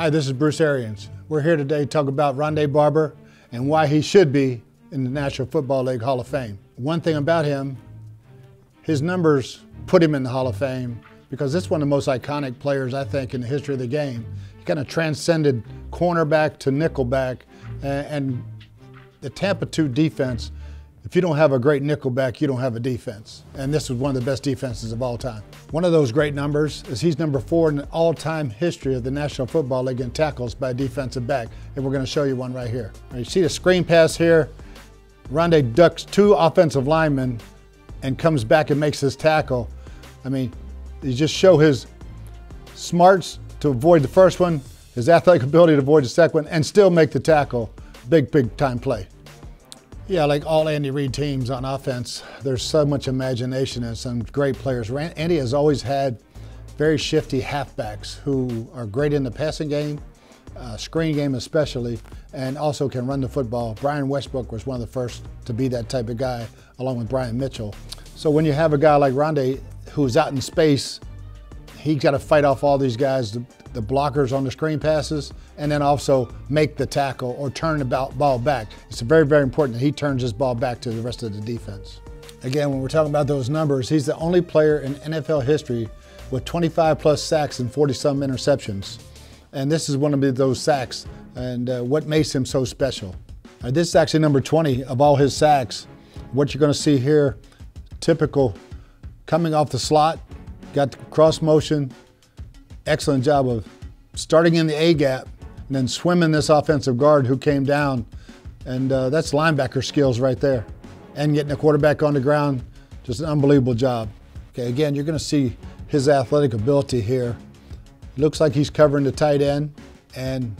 Hi, this is Bruce Arians. We're here today to talk about Ronde Barber and why he should be in the National Football League Hall of Fame. One thing about him, his numbers put him in the Hall of Fame because this is one of the most iconic players, I think, in the history of the game. He kind of transcended cornerback to nickelback, and the Tampa 2 defense, if you don't have a great nickelback, you don't have a defense. And this was one of the best defenses of all time. One of those great numbers is he's number 4 in the all-time history of the National Football League in tackles by a defensive back. And we're going to show you one right here. You see the screen pass here. Ronde ducks 2 offensive linemen and comes back and makes his tackle. I mean, you just show his smarts to avoid the first one, his athletic ability to avoid the second one, and still make the tackle. Big, big time play. Yeah, like all Andy Reid teams on offense, there's so much imagination and some great players. Andy has always had very shifty halfbacks who are great in the passing game, screen game especially, and also can run the football. Brian Westbrook was one of the first to be that type of guy, along with Brian Mitchell. So when you have a guy like Ronde who's out in space, he's got to fight off all these guys, the blockers on the screen passes, and then also make the tackle or turn the ball back. It's very, very important that he turns his ball back to the rest of the defense. Again, when we're talking about those numbers, he's the only player in NFL history with 25+ sacks and 40-some interceptions. And this is one of those sacks, and what makes him so special. This is actually number 20 of all his sacks. What you're going to see here, typical coming off the slot, got the cross motion, excellent job of starting in the A-gap and then swimming this offensive guard who came down. And that's linebacker skills right there. And getting the quarterback on the ground, just an unbelievable job. Okay, again, you're going to see his athletic ability here. Looks like he's covering the tight end, and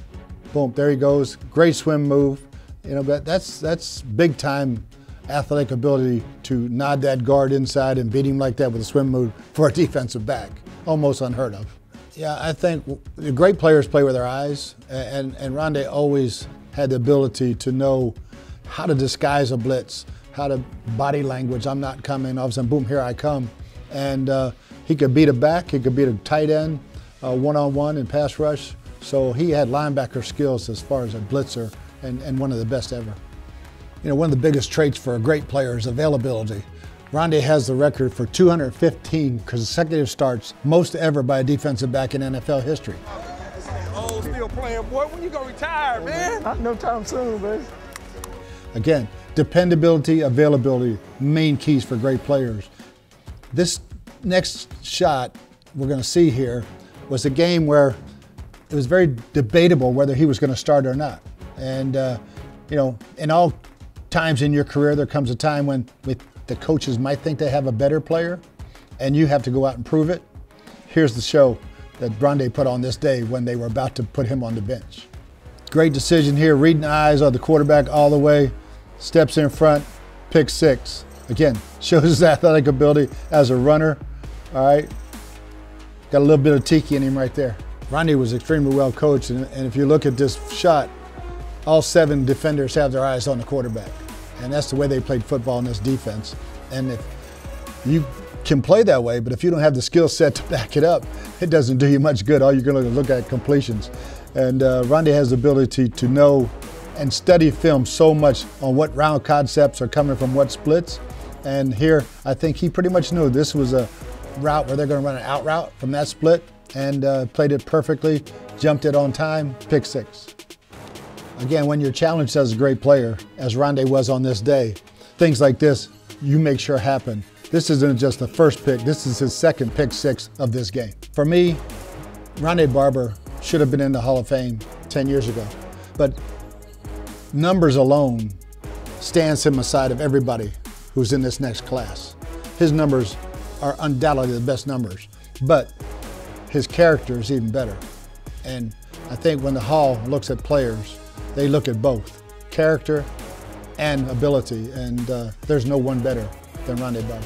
boom, there he goes. Great swim move. You know, but that's big time athletic ability to nod that guard inside and beat him like that with a swim move for a defensive back. Almost unheard of. Yeah, I think the great players play with their eyes, and Ronde always had the ability to know how to disguise a blitz, how to body language. I'm not coming, all of a sudden, boom, here I come. And he could beat a back, he could beat a tight end, one-on-one in pass rush. So he had linebacker skills as far as a blitzer, and one of the best ever. You know, one of the biggest traits for a great player is availability. Ronde has the record for 215 consecutive starts, most ever by a defensive back in NFL history. Oh, still playing, boy. When you gonna retire, man? Not no time soon, baby. Again, dependability, availability, main keys for great players. This next shot we're gonna see here was a game where it was very debatable whether he was gonna start or not. And, you know, in all times in your career, there comes a time when the coaches might think they have a better player, and you have to go out and prove it. Here's the show that Ronde put on this day when they were about to put him on the bench. Great decision here, reading the eyes of the quarterback all the way, steps in front, pick 6. Again, shows his athletic ability as a runner, all right? Got a little bit of tiki in him right there. Ronde was extremely well coached, and if you look at this shot, all 7 defenders have their eyes on the quarterback. And that's the way they played football in this defense. And if you can play that way, but if you don't have the skill set to back it up, it doesn't do you much good. All you're going to look at completions. And Ronde has the ability to know and study film so much on what route concepts are coming from what splits. And here, I think he pretty much knew this was a route where they're going to run an out route from that split, and played it perfectly, jumped it on time, pick 6. Again, when you're challenged as a great player, as Ronde was on this day, things like this, you make sure happen. This isn't just the first pick, this is his second pick 6 of this game. For me, Ronde Barber should have been in the Hall of Fame 10 years ago. But numbers alone stands him aside of everybody who's in this next class. His numbers are undoubtedly the best numbers, but his character is even better. And I think when the Hall looks at players, they look at both character and ability, and there's no one better than Ronde Barber.